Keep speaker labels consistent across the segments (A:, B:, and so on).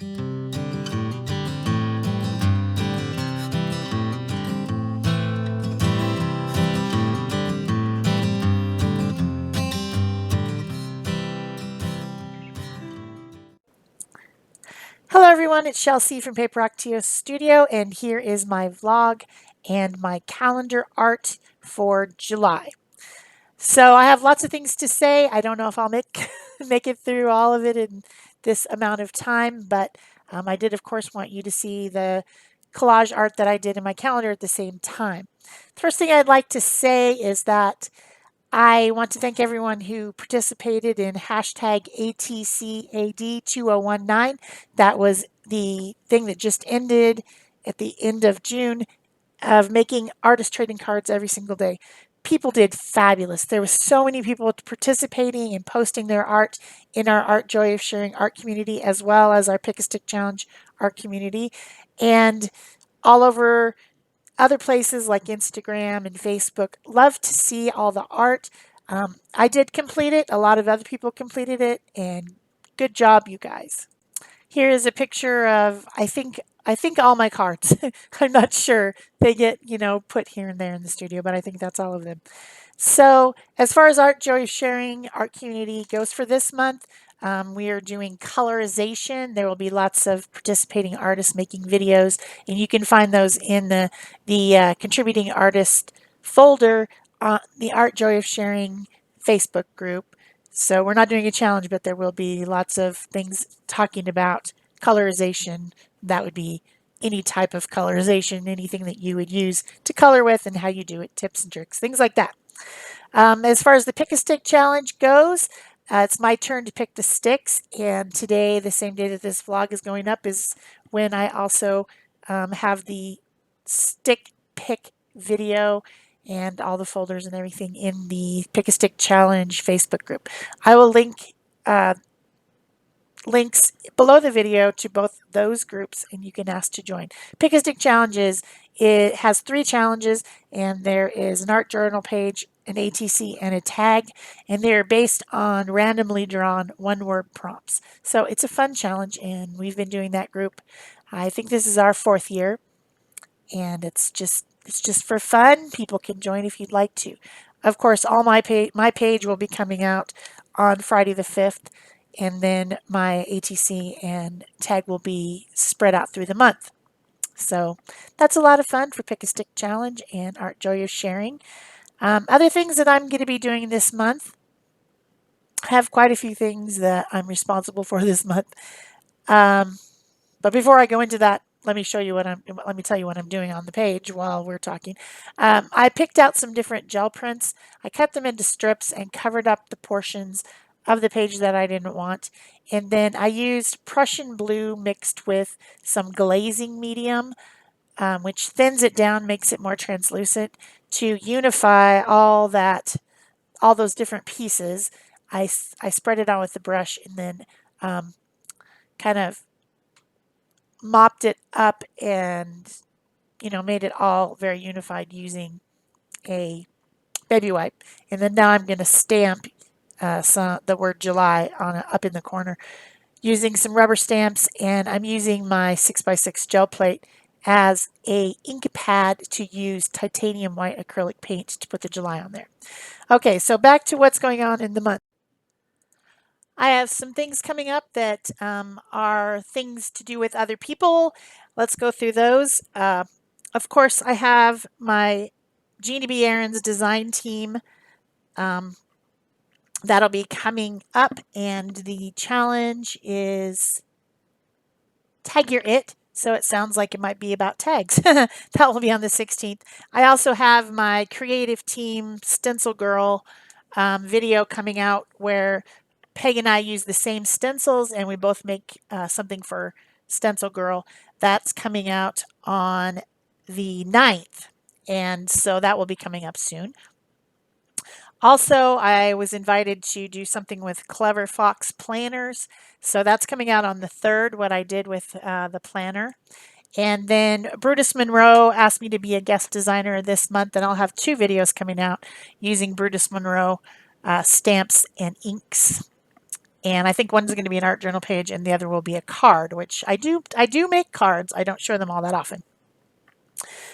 A: Hello everyone, it's Shel C from PaperOcotilloStudio, and here is my vlog and my calendar art for July. So I have lots of things to say. I don't know if I'll make make it through all of it in this amount of time, but I did of course want you to see the collage art that I did in my calendar at the same time. The first thing I'd like to say is that I want to thank everyone who participated in hashtag ATC Ad 2019. That was the thing that just ended at the end of June of making artist trading cards every single day. People did fabulous. There was so many people participating and posting their art in our Art Joy of Sharing art community, as well as our Pick a Stick Challenge art community, and all over other places like Instagram and Facebook. Love to see all the art. I did complete it. A lot of other people completed it, and good job, you guys. Here is a picture of I think all my cards. I'm not sure. They get, put here and there in the studio, but I think that's all of them. So, as far as Art Joy Sharing Art Community goes for this month, we are doing colorization. There will be lots of participating artists making videos, and you can find those in the contributing artist folder on the Art Joy of Sharing Facebook group. So we're not doing a challenge, but there will be lots of things talking about colorization. That would be any type of colorization, anything that you would use to color with and how you do it, tips and tricks, things like that. As far as the Pick a Stick Challenge goes, it's my turn to pick the sticks, and today, the same day that this vlog is going up, is when I also have the stick pick video and all the folders and everything in the Pick a Stick Challenge Facebook group. I will link links below the video to both those groups, and you can ask to join. Pick a Stick Challenges, it has 3 challenges, and there is an art journal page, an ATC, and a tag, and they're based on randomly drawn one-word prompts. So it's a fun challenge, and we've been doing that group. I think this is our 4th year, and it's just for fun. People can join if you'd like to. Of course, all my page will be coming out on Friday the 5th, and then my ATC and tag will be spread out through the month. So that's a lot of fun for Pick a Stick Challenge and Art Joy of Sharing. Other things that I'm going to be doing this month, I have quite a few things that I'm responsible for this month. But before I go into that, let me tell you what I'm doing on the page while we're talking. I picked out some different gel prints. I cut them into strips and covered up the portions of the page that I didn't want. And then I used Prussian blue mixed with some glazing medium, which thins it down, makes it more translucent, to unify all those different pieces. I spread it on with the brush and then kind of mopped it up and made it all very unified using a baby wipe. And then now I'm going to stamp the word July up in the corner using some rubber stamps, and I'm using my 6x6 gel plate as a ink pad to use titanium white acrylic paint to put the July on there. Okay, so back to what's going on in the month. I have some things coming up that are things to do with other people. Let's go through those. Of course, I have my Jeannie B. Aaron's design team. That'll be coming up, and the challenge is Tag Your It. So it sounds like it might be about tags. That will be on the 16th. I also have my creative team Stencil Girl video coming out where Peg and I use the same stencils and we both make something for Stencil Girl. That's coming out on the 9th. And so that will be coming up soon. Also, I was invited to do something with Clever Fox planners. So that's coming out on the 3rd, what I did with the planner. And then Brutus Monroe asked me to be a guest designer this month, and I'll have 2 videos coming out using Brutus Monroe stamps and inks. And I think one's going to be an art journal page and the other will be a card, which I do make cards. I don't show them all that often.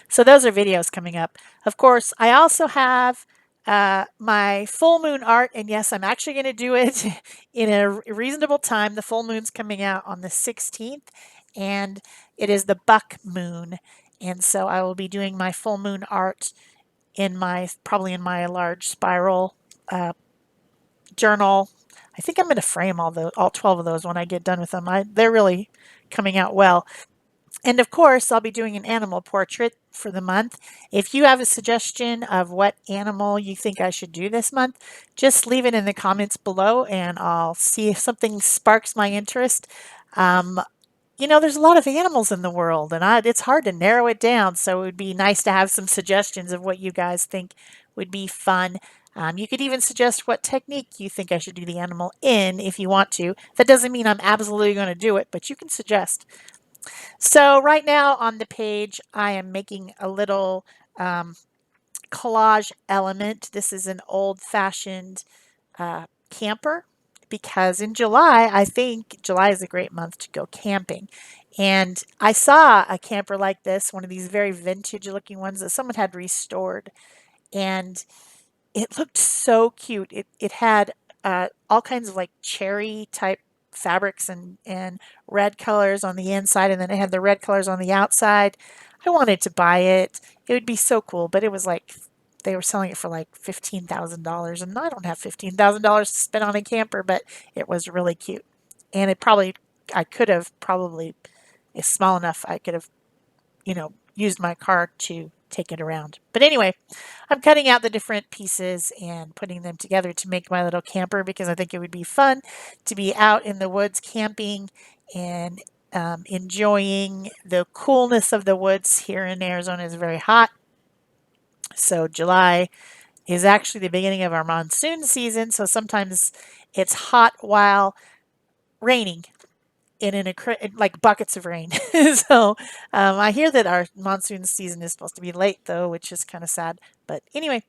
A: So those are videos coming up. Of course, I also have my full moon art, and yes, I'm actually going to do it in a reasonable time. The full moon's coming out on the 16th, and it is the buck moon. And so I will be doing my full moon art in my probably in my large spiral uh, journal. I think I'm going to frame all 12 of those when I get done with them. They're really coming out well. And of course, I'll be doing an animal portrait for the month. If you have a suggestion of what animal you think I should do this month, just leave it in the comments below and I'll see if something sparks my interest. Um, there's a lot of animals in the world and it's hard to narrow it down. So it would be nice to have some suggestions of what you guys think would be fun. You could even suggest what technique you think I should do the animal in if you want to. That doesn't mean I'm absolutely going to do it, but you can suggest. So right now on the page, I am making a little collage element. This is an old-fashioned camper because in July, I think July is a great month to go camping. And I saw a camper like this, one of these very vintage looking ones that someone had restored. And it looked so cute. It had all kinds of like cherry type fabrics and red colors on the inside, and then it had the red colors on the outside. I wanted to buy it. It would be so cool, but it was like they were selling it for like $15,000, and I don't have $15,000 to spend on a camper, but it was really cute. And I could have probably, it's small enough, I could have, used my car to take it around. But anyway, I'm cutting out the different pieces and putting them together to make my little camper because I think it would be fun to be out in the woods camping and enjoying the coolness of the woods. Here in Arizona is very hot. So July is actually the beginning of our monsoon season. So sometimes it's hot while raining like buckets of rain. So I hear that our monsoon season is supposed to be late though, which is kind of sad. But anyway,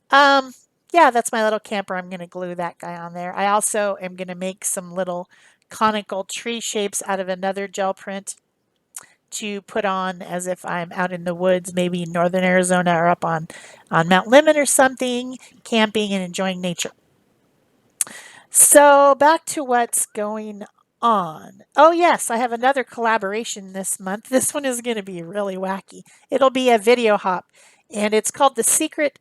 A: um, yeah, that's my little camper. I'm going to glue that guy on there. I also am going to make some little conical tree shapes out of another gel print to put on as if I'm out in the woods, maybe in northern Arizona or up on Mount Lemmon or something, camping and enjoying nature. So back to what's going on. Oh yes, I have another collaboration this month. This one is going to be really wacky. It'll be a video hop, and it's called the Secret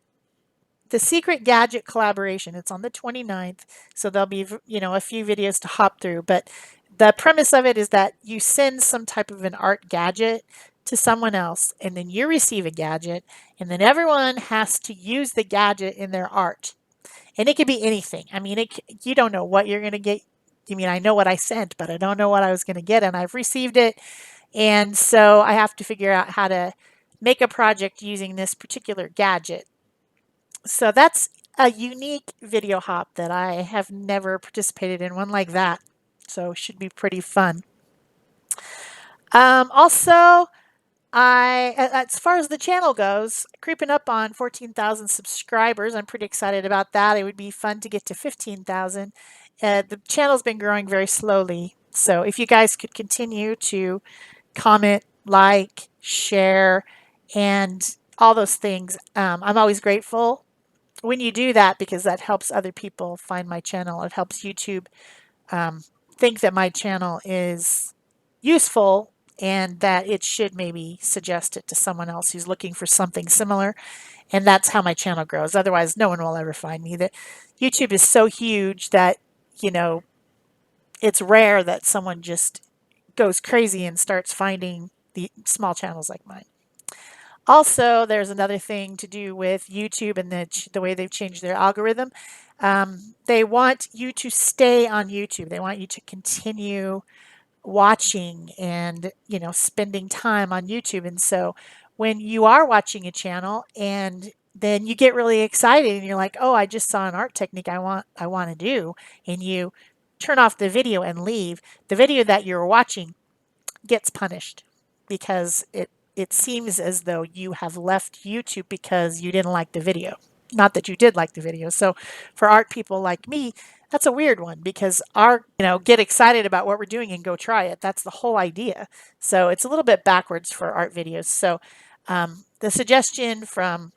A: Gadget Collaboration. It's on the 29th, so there'll be, a few videos to hop through. But the premise of it is that you send some type of an art gadget to someone else, and then you receive a gadget, and then everyone has to use the gadget in their art. And it could be anything. I mean, you don't know what you're going to get. I mean, I know what I sent, but I don't know what I was going to get, and I've received it. And so I have to figure out how to make a project using this particular gadget. So that's a unique video hop that I have never participated in one like that. So it should be pretty fun. Also, as far as the channel goes, creeping up on 14,000 subscribers. I'm pretty excited about that. It would be fun to get to 15,000. The channel's been growing very slowly. So if you guys could continue to comment, like, share, and all those things, I'm always grateful when you do that because that helps other people find my channel. It helps YouTube think that my channel is useful and that it should maybe suggest it to someone else who's looking for something similar. And that's how my channel grows. Otherwise, no one will ever find me. That YouTube is so huge that, you know, it's rare that someone just goes crazy and starts finding the small channels like mine. Also, there's another thing to do with YouTube and the way they've changed their algorithm. They want you to stay on YouTube. They want you to continue watching and, spending time on YouTube. And so when you are watching a channel and then you get really excited and you're like, oh, I just saw an art technique I want to do, and you turn off the video and leave, the video that you're watching gets punished because it seems as though you have left YouTube because you didn't like the video. Not that you did like the video. So for art people like me, That's a weird one because get excited about what we're doing and go try it. That's the whole idea. So it's a little bit backwards for art videos. So the suggestion from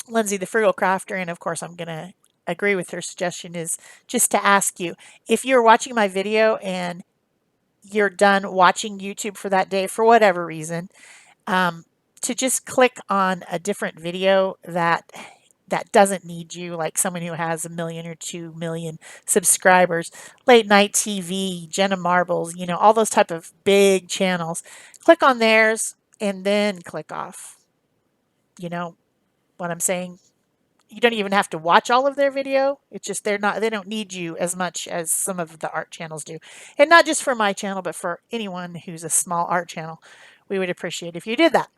A: Lindsay the Frugal Crafter, and of course I'm going to agree with her suggestion, is just to ask you, if you're watching my video and you're done watching YouTube for that day for whatever reason, um, to just click on a different video that doesn't need you, like someone who has 1 million or 2 million subscribers, late night TV, Jenna Marbles, all those type of big channels. Click on theirs and then click off. You know what I'm saying? You don't even have to watch all of their video. It's just they don't need you as much as some of the art channels do. And not just for my channel, but for anyone who's a small art channel. We would appreciate if you did that.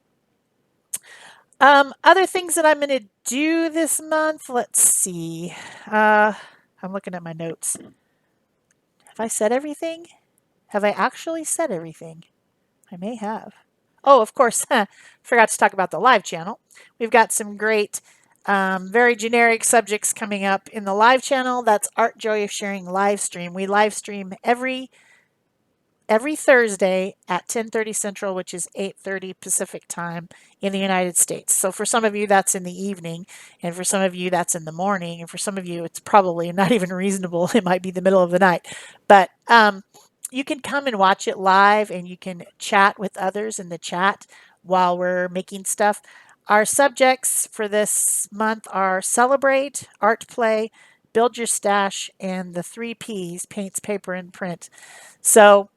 A: Other things that I'm going to do this month, let's see. I'm looking at my notes. Have I said everything? Have I actually said everything? I may have. Oh, of course, forgot to talk about the live channel. We've got some great, very generic subjects coming up in the live channel. That's Art Joy of Sharing live stream. We live stream every Thursday at 10:30 Central, which is 8:30 Pacific time in the United States. So for some of you, that's in the evening, and for some of you, that's in the morning, and for some of you, it's probably not even reasonable. It might be the middle of the night. But you can come and watch it live, and you can chat with others in the chat while we're making stuff. Our subjects for this month are Celebrate, Art Play, Build Your Stash, and the 3 Ps, Paints, Paper, and Print. So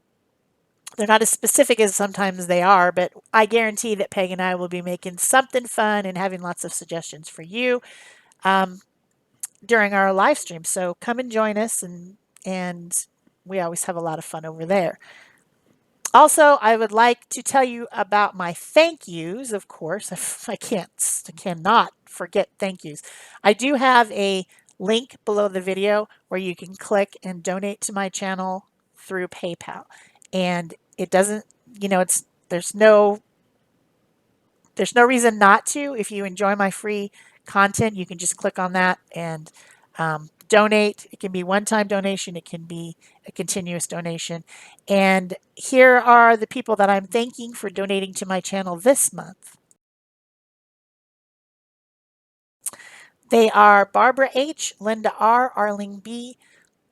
A: they're not as specific as sometimes they are, but I guarantee that Peg and I will be making something fun and having lots of suggestions for you during our live stream. So come and join us, and we always have a lot of fun over there. Also, I would like to tell you about my thank yous, of course. I cannot forget thank yous. I do have a link below the video where you can click and donate to my channel through PayPal. And it doesn't, there's no reason not to. If you enjoy my free content, you can just click on that and donate. It can be one-time donation. It can be a continuous donation. And here are the people that I'm thanking for donating to my channel this month. They are Barbara H., Linda R., Arlene B.,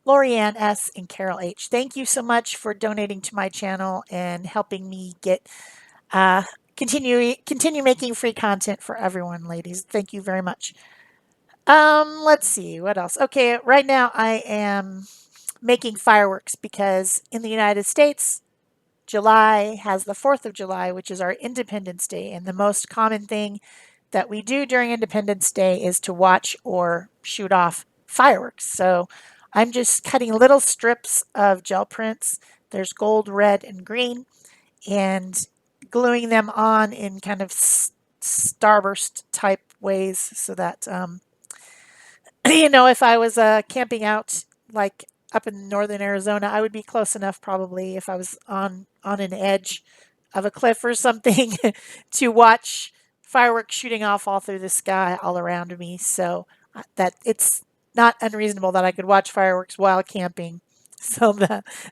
A: Lorianne S., and Carol H. Thank you so much for donating to my channel and helping me get continue making free content for everyone, ladies. Thank you very much. Let's see what else. Okay, right now I am making fireworks because in the United States, July has the 4th of July, which is our Independence Day, and the most common thing that we do during Independence Day is to watch or shoot off fireworks. So I'm just cutting little strips of gel prints. There's gold, red, and green, and gluing them on in kind of starburst type ways so that if I was camping out like up in northern Arizona, I would be close enough probably if I was on an edge of a cliff or something to watch fireworks shooting off all through the sky all around me. So that it's not unreasonable that I could watch fireworks while camping. So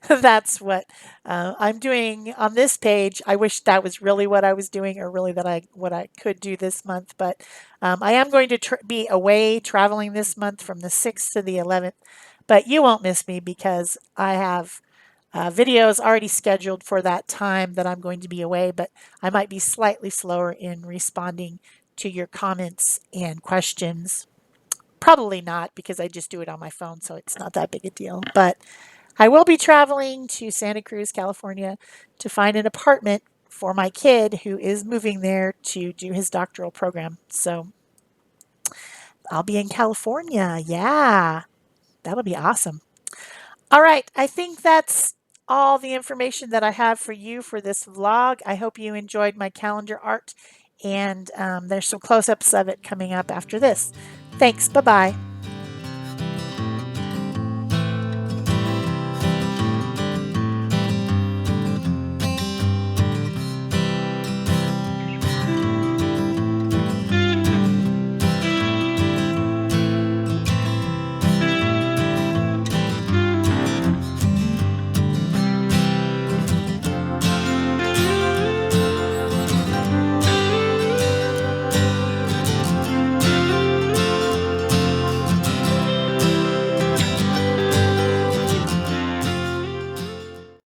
A: that's what I'm doing on this page. I wish that was really what I was doing, or really what I could do this month. But I am going to be away traveling this month from the 6th to the 11th. But you won't miss me because I have videos already scheduled for that time that I'm going to be away. But I might be slightly slower in responding to your comments and questions. Probably not, because I just do it on my phone, so it's not that big a deal. But I will be traveling to Santa Cruz, California to find an apartment for my kid who is moving there to do his doctoral program. So I'll be in California. Yeah, that'll be awesome. All right, I think that's all the information that I have for you for this vlog. I hope you enjoyed my calendar art, and there's some close-ups of it coming up after this. Thanks. Bye-bye.